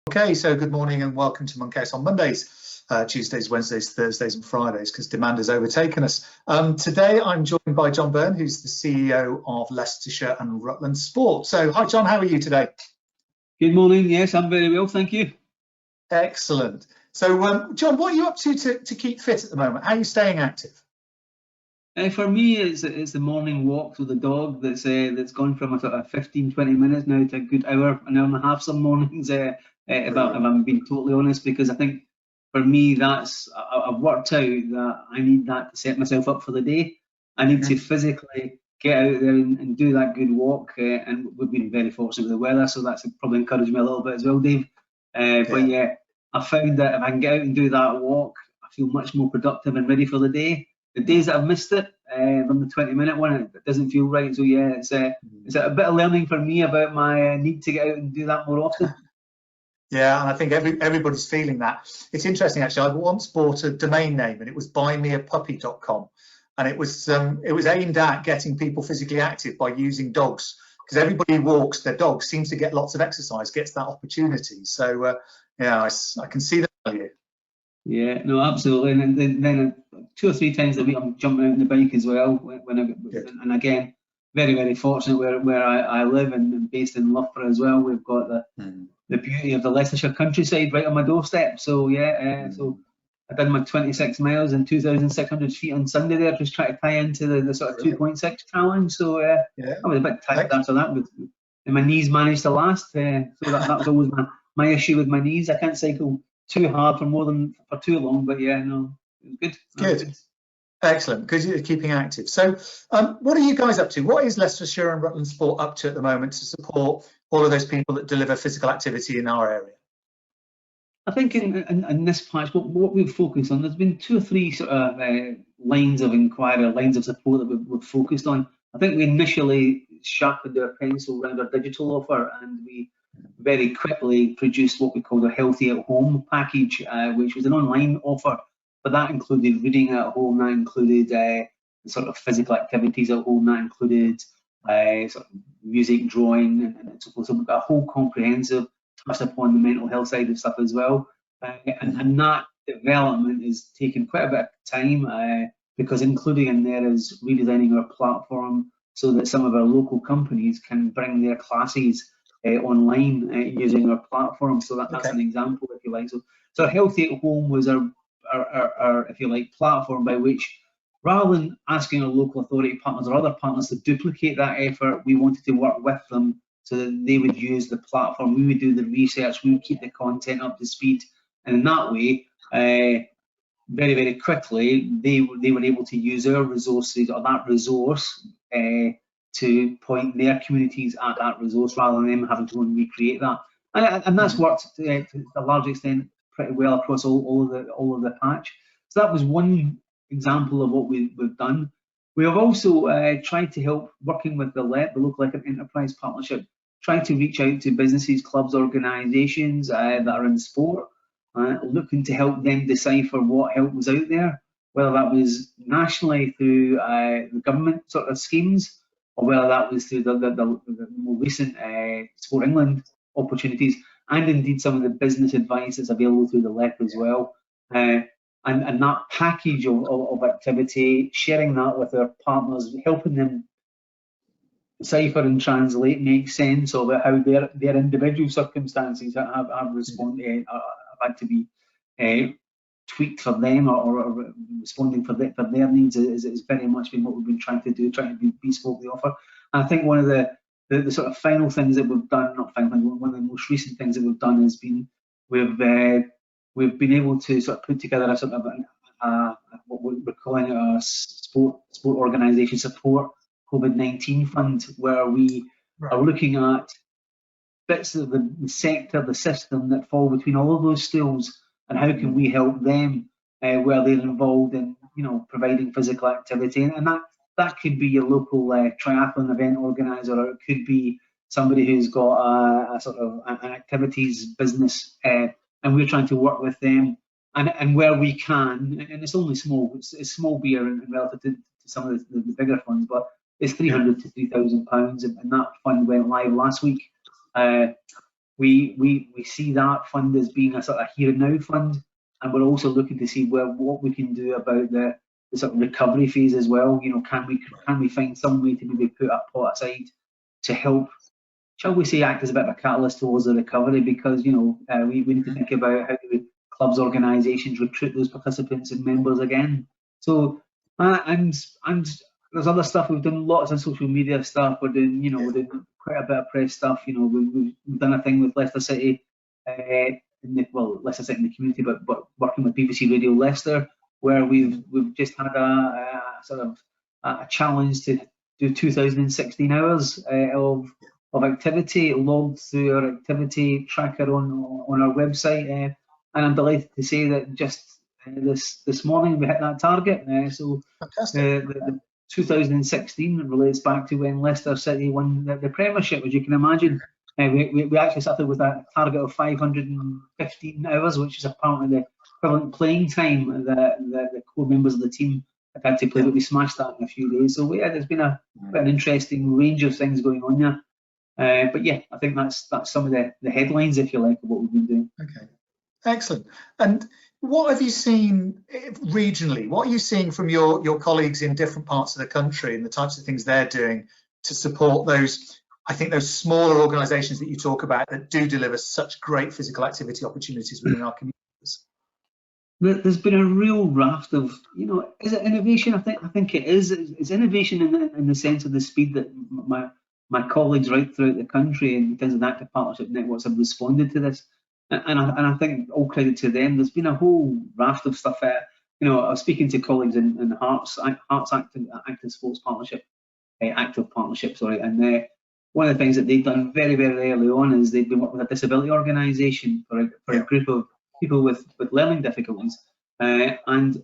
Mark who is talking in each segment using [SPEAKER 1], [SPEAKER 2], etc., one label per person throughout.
[SPEAKER 1] Okay, so good morning and welcome to Monkhouse on Mondays, Tuesdays, Wednesdays, Thursdays and Fridays, because demand has overtaken us. Today I'm joined by John Byrne, who's the CEO of Leicestershire and Rutland Sport. So hi John, how are you today?
[SPEAKER 2] Good morning, yes, I'm very well, thank you.
[SPEAKER 1] Excellent. So John, what are you up to keep fit at the moment? How are you staying active?
[SPEAKER 2] For me, it's the morning walk with the dog that's gone from a sort of 15-20 minutes now to a good hour, an hour and a half some mornings, if I'm being totally honest, because I think for me I've worked out that I need that to set myself up for the day. I need to physically get out there and do that good walk, and we've been very fortunate with the weather, so that's probably encouraged me a little bit as well, Dave. But yeah, I found that if I can get out and do that walk, I feel much more productive and ready for the day. The days that I've missed it, on the 20-minute one, it doesn't feel right. So yeah, it's a bit of learning for me about my need to get out and do that more often.
[SPEAKER 1] Yeah, and I think everybody's feeling that. It's interesting actually. I once bought a domain name, and it was buymeapuppy.com, and it was aimed at getting people physically active by using dogs, because everybody who walks their dog seems to get lots of exercise, gets that opportunity. So yeah, I can see the value.
[SPEAKER 2] Yeah, no, absolutely. And then 2 or 3 times a week I'm jumping out on the bike as well. And again, very, very fortunate where I live and based in Loughborough as well. We've got the beauty of the Leicestershire countryside right on my doorstep. So yeah, so I did my 26 miles and 2,600 feet on Sunday there, just trying to tie into the sort of 2.6 challenge. So I was a bit tired after that, and my knees managed to last. So that was always my issue with my knees. I can't cycle too hard for too long, but yeah, no, it was good.
[SPEAKER 1] Excellent, because you're keeping active. So what are you guys up to? What is Leicestershire and Rutland Sport up to at the moment to support all of those people that deliver physical activity in our area?
[SPEAKER 2] I think in this patch, what we've focused on, there's been 2 or 3 sort of lines of inquiry, lines of support that we've focused on. I think we initially sharpened our pencil around our digital offer, and we very quickly produced what we called a healthy at home package, which was an online offer, but that included reading at home, that included sort of physical activities at home, that included sort of music, drawing, and so forth. So we've got a whole comprehensive touch upon the mental health side of stuff as well, and that development is taking quite a bit of time, because including in there is redesigning our platform so that some of our local companies can bring their classes online using our platform. So that's an example, if you like. So Healthy at Home was our if you like, platform by which, rather than asking our local authority partners or other partners to duplicate that effort, we wanted to work with them so that they would use the platform. We would do the research, we would keep the content up to speed, and in that way, very, very quickly, they were able to use our resources, or that resource, to point their communities at that resource rather than them having to go and recreate that. And that's worked to a large extent pretty well across all of the patch. So that was one example of what we've done. We have also tried to help, working with the local enterprise partnership, trying to reach out to businesses, clubs, organisations that are in sport, looking to help them decipher what help was out there, whether that was nationally through the government sort of schemes, or whether that was through the more recent Sport England opportunities, and indeed some of the business advice that's available through the LEP as well. And that package of activity, sharing that with our partners, helping them decipher and translate, make sense of how their individual circumstances have had to be tweaked for them, or responding for their needs is very much been what we've been trying to do, trying to be bespoke the offer. And I think one of the sort of final things that we've done, one of the most recent things that we've done has been we've been able to sort of put together a sort of what we're calling a sport organisation support COVID-19 fund, where we are looking at bits of the sector, the system that fall between all of those stools, and how can we help them where they're involved in, providing physical activity. And that could be your local triathlon event organizer, or it could be somebody who's got a sort of an activities business, and we're trying to work with them, and where we can, and it's only small, it's small beer in relative to some of the bigger funds, but it's £300 to £3,000, and that fund went live last week. we see that fund as being a sort of here and now fund, and we're also looking to see what we can do about the sort of recovery phase as well. You know, can we find some way to maybe put a pot aside to help, shall we say, act as a bit of a catalyst towards the recovery, because, you know, we need to think about how do clubs, organisations recruit those participants and members again. So and there's other stuff. We've done lots of social media stuff. We're doing, you know, we're doing quite a bit of press stuff. You know, we've done a thing with Leicester City, Leicester City in the community, but working with BBC Radio Leicester, where we've just had a sort of a challenge to do 2016 hours of activity logged through our activity tracker on our website, and I'm delighted to say that just this morning we hit that target. So the 2016 relates back to when Leicester City won the Premiership, as you can imagine. We actually started with a target of 515 hours, which is apparently the equivalent playing time that the core members of the team have had to play, but we smashed that in a few days. So yeah, there's been quite an interesting range of things going on there. But yeah, I think that's some of the headlines, if you like, of what we've been doing.
[SPEAKER 1] Okay, excellent. And what have you seen regionally? What are you seeing from your colleagues in different parts of the country and the types of things they're doing to support those, I think, those smaller organisations that you talk about that do deliver such great physical activity opportunities within our communities?
[SPEAKER 2] There's been a real raft of, you know, is it innovation? I think it is. It's innovation in the sense of the speed that my colleagues right throughout the country in terms of active partnership networks have responded to this. And I think all credit to them. There's been a whole raft of stuff. You know, I was speaking to colleagues in Hearts Active Sports Partnership, Active Partnership, sorry. And one of the things that they've done very, very early on is they've been working with a disability organisation for a group of people with learning difficulties. And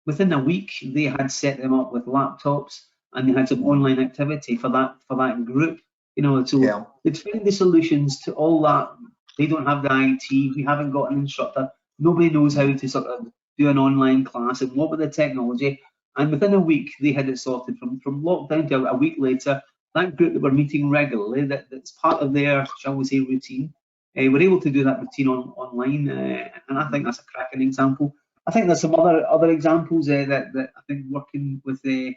[SPEAKER 2] within a week, they had set them up with laptops and they had some online activity for that group. You know, so they'd find the solutions to all that. They don't have the IT, we haven't got an instructor, nobody knows how to sort of do an online class and what with the technology. And within a week, they had it sorted from lockdown to a week later. That group that were meeting regularly, that's part of their, shall we say, routine, we're able to do that routine online. And I think that's a cracking example. I think there's some other examples that I think working with the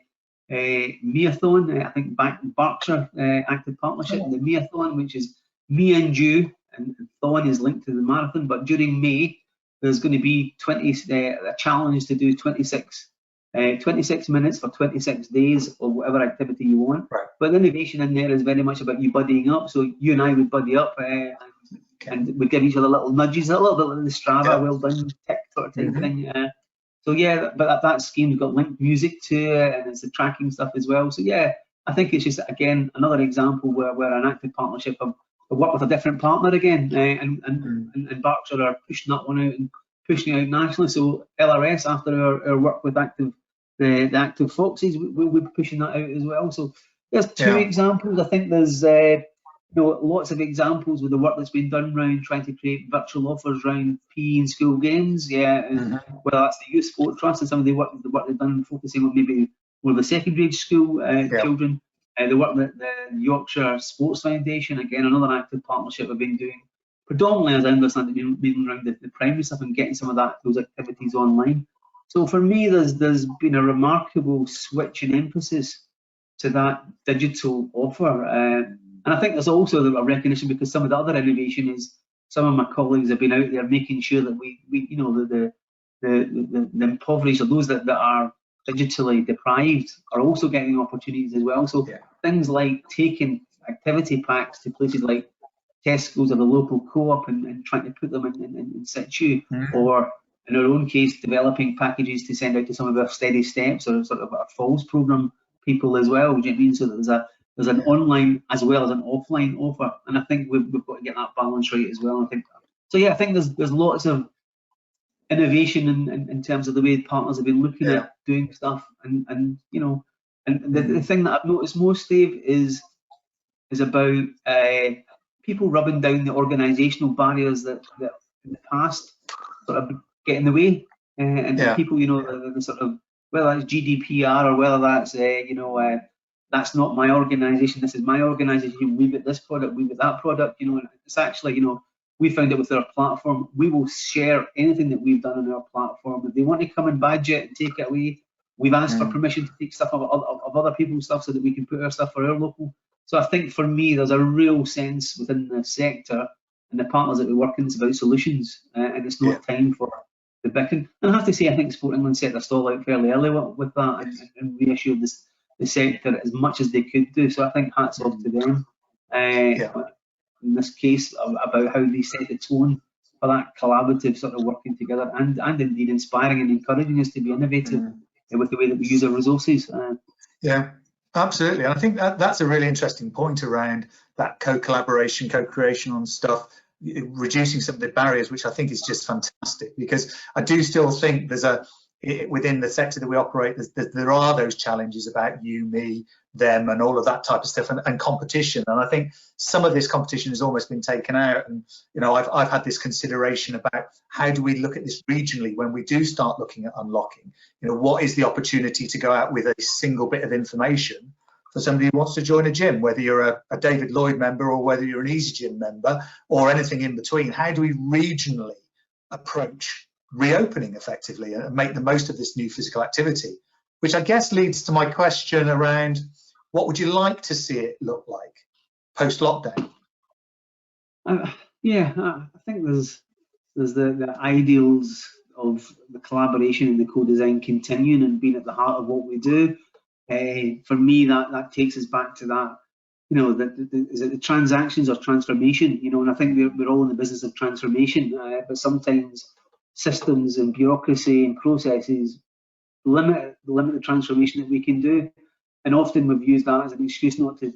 [SPEAKER 2] Meathon, I think Berkshire Active Partnership, the Meathon, which is me and you, and Thon is linked to the marathon, but during May there's going to be a challenge to do 26 minutes for 26 days or whatever activity you want.
[SPEAKER 1] Right.
[SPEAKER 2] But the innovation in there is very much about you buddying up. So you and I would buddy up and we'd give each other little nudges, a little bit like the Strava, well done, tick sort of type thing. So yeah, but that scheme's got linked music to it, and it's the tracking stuff as well. So yeah, I think it's just, again, another example where an active partnership have worked with a different partner again, and Berkshire are pushing that one out and pushing it out nationally. So LRS, after our work with the Active Foxes, we'll be pushing that out as well. So there's two examples. I think there's lots of examples with the work that's been done around trying to create virtual offers around PE and school games, and whether that's the Youth Sport Trust and some of the work they've done focusing on maybe more of the secondary age school children. The work that the Yorkshire Sports Foundation, again, another active partnership, have been doing, predominantly, as I understand it, been around the primary stuff and getting some of those activities online. So for me, there's been a remarkable switch in emphasis to that digital offer. And I think there's also a recognition, because some of the other innovation is some of my colleagues have been out there making sure that we the impoverished, or those that are digitally deprived, are also getting opportunities as well. So things like taking activity packs to places like Tesco's or the local co-op and trying to put them in situ, or in our own case, developing packages to send out to some of our steady steps or sort of our falls program people as well. Do you know what I mean? So that there's an online as well as an offline offer, and I think we've got to get that balance right as well. I think there's lots of innovation in terms of the way partners have been looking at doing stuff, and the thing that I've noticed most, Dave, is about people rubbing down the organisational barriers that in the past sort of get in the way, and people, the sort of, whether that's GDPR or whether that's that's not my organisation, this is my organisation, we've got this product, we've got that product, and it's actually, we found it with our platform, we will share anything that we've done on our platform. If they want to come and badge it and take it away, we've asked for permission to take stuff of other people's stuff so that we can put our stuff for our local. So I think for me, there's a real sense within the sector and the partners that we work in, it's about solutions, and it's not time for the bickering. And I have to say, I think Sport England set their stall out fairly early with that and reassured the sector as much as they could do. So I think hats off to them in this case about how they set the tone for that collaborative sort of working together and indeed inspiring and encouraging us to be innovative with the way that we use our resources.
[SPEAKER 1] Yeah, absolutely. And I think that's a really interesting point around that co-collaboration, co-creation on stuff, reducing some of the barriers, which I think is just fantastic, because I do still think within the sector that we operate, there are those challenges about you, me, them, and all of that type of stuff, and competition. And I think some of this competition has almost been taken out. And I've had this consideration about how do we look at this regionally when we do start looking at unlocking. What is the opportunity to go out with a single bit of information for somebody who wants to join a gym, whether you're a David Lloyd member or whether you're an Easy Gym member or anything in between? How do we regionally approach reopening effectively and make the most of this new physical activity? Which I guess leads to my question around, what would you like to see it look like post-lockdown?
[SPEAKER 2] I think there's the ideals of the collaboration and the co-design continuing and being at the heart of what we do. For me, that takes us back to that, is it the transactions or transformation? And I think we're all in the business of transformation, but sometimes systems and bureaucracy and processes limit the transformation that we can do, and often we've used that as an excuse not to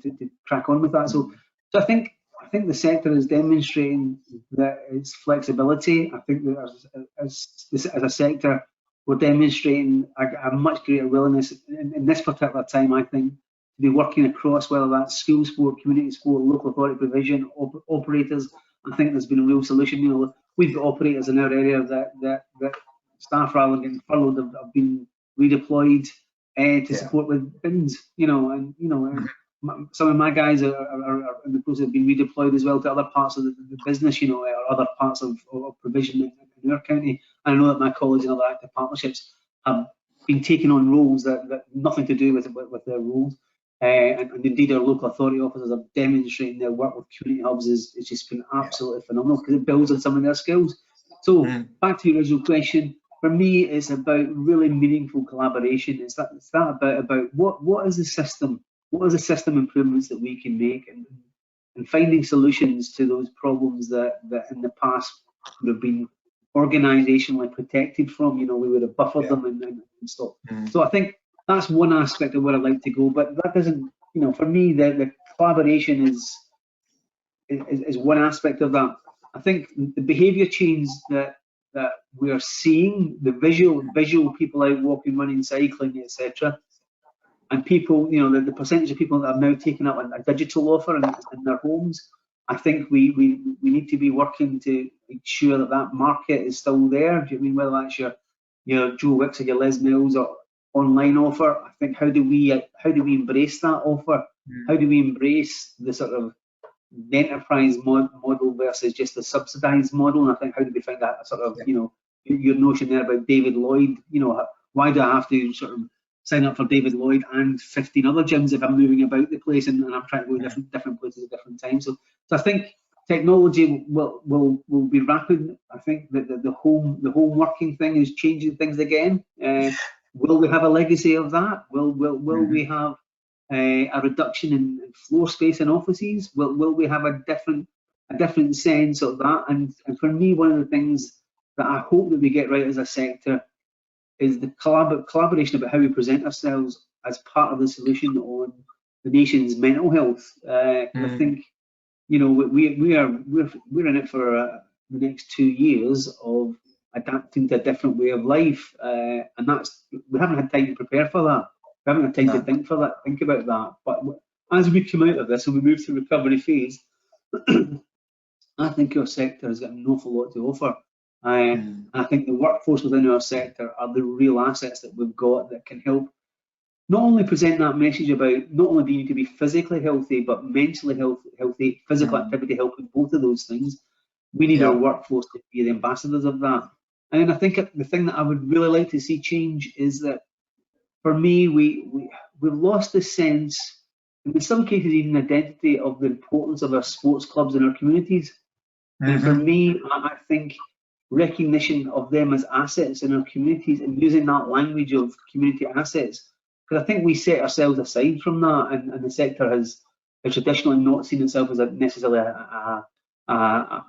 [SPEAKER 2] crack on with that. So I think the sector is demonstrating that its flexibility. I think that as a sector, we're demonstrating a much greater willingness in this particular time, I think, to be working across, whether that's school sport, community sport, local authority provision, operators. I think there's been a real solution. We've got operators in our area that staff, rather than getting furloughed, have been redeployed to support with bins. Some of my guys are in the process of being redeployed as well to other parts of the business, or other parts of provision in our county. And I know that my colleagues in other active partnerships have been taking on roles that nothing to do with their roles. And indeed, our local authority officers are demonstrating their work with community hubs is just been absolutely phenomenal, because it builds on some of their skills. So back to your original question, for me, it's about really meaningful collaboration. It's that about what is the system, what are the system improvements that we can make, and finding solutions to those problems that in the past would have been organisationally protected from. We would have buffered them and stopped. So I think that's one aspect of where I'd like to go, but that doesn't, for me, the collaboration is one aspect of that. I think the behaviour change that we are seeing, the visual people out walking, running, cycling, etc., and people, the percentage of people that have now taken up a digital offer in their homes, I think we need to be working to ensure that market is still there. Do you mean whether that's your Joe Wicks or your Les Mills or online offer? I think how do we embrace that offer? How do we embrace the sort of the enterprise model versus just the subsidised model? And I think how do we find that sort of your notion there about David Lloyd? Why do I have to sort of sign up for David Lloyd and 15 other gyms if I'm moving about the place and I'm trying to go different places at different times? So I think technology will be rapid. I think that the home working thing is changing things again. Will we have a legacy of that? Will we have a reduction in floor space in offices? Will we have a different sense of that? And for me, one of the things that I hope that we get right as a sector is the collaboration about how we present ourselves as part of the solution on the nation's mental health. I think we're in it for the next 2 years of adapting to a different way of life, and we haven't had time to prepare for that. We haven't had time to think about that. But as we come out of this and we move through recovery phase, I think our sector has got an awful lot to offer. I think the workforce within our sector are the real assets that we've got that can help not only present that message about not only do you need to be physically healthy, but mentally healthy, physical activity helping both of those things. We need our workforce to be the ambassadors of that. And then I think the thing that I would really like to see change is that, for me, we've lost the sense, and in some cases even identity, of the importance of our sports clubs in our communities. And for me, I think recognition of them as assets in our communities and using that language of community assets, because I think we set ourselves aside from that, and the sector has traditionally not seen itself as necessarily a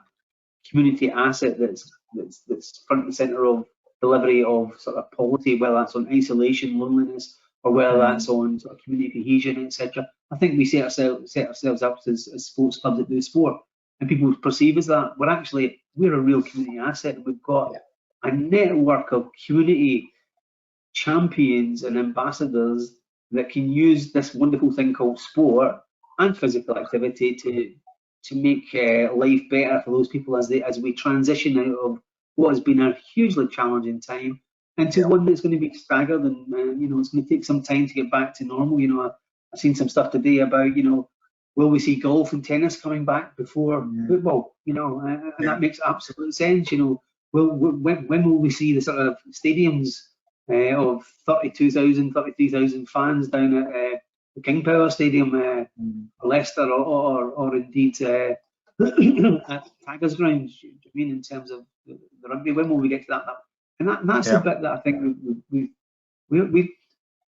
[SPEAKER 2] community asset that's front and centre of delivery of sort of policy, whether that's on isolation, loneliness, or whether that's on sort of community cohesion, etc. I think we set ourselves up as sports clubs that do sport, and people perceive as that. We're a real community asset, and we've got a network of community champions and ambassadors that can use this wonderful thing called sport and physical activity to make life better for those people as we transition out of what has been a hugely challenging time into one that's going to be staggered, and it's going to take some time to get back to normal. I've seen some stuff today about will we see golf and tennis coming back before football? And that makes absolute sense. When will we see the sort of stadiums of 33,000 fans down at the King Power Stadium, Leicester, or indeed at Tigers Ground? I mean, in terms of the rugby, when will we get to that? And that's the bit that I think we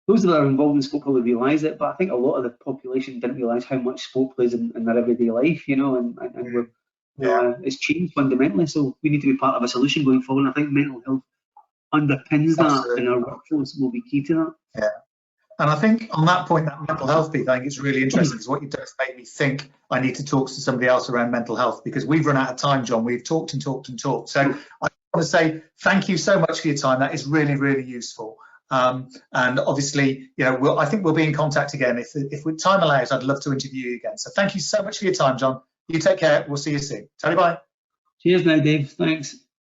[SPEAKER 2] those that are involved in sport probably realise it, but I think a lot of the population didn't realise how much sport plays in their everyday life, and it's changed fundamentally. So we need to be part of a solution going forward. And I think mental health underpins that, and our workforce will be key to that.
[SPEAKER 1] Yeah. And I think on that point, that mental health piece, I think it's really interesting, because what you've done has made me think I need to talk to somebody else around mental health, because we've run out of time, John. We've talked and talked and talked. So I want to say thank you so much for your time. That is really, really useful. And obviously, I think we'll be in contact again. If time allows, I'd love to interview you again. So thank you so much for your time, John. You take care. We'll see you soon. Tell you bye.
[SPEAKER 2] Cheers now, Dave. Thanks.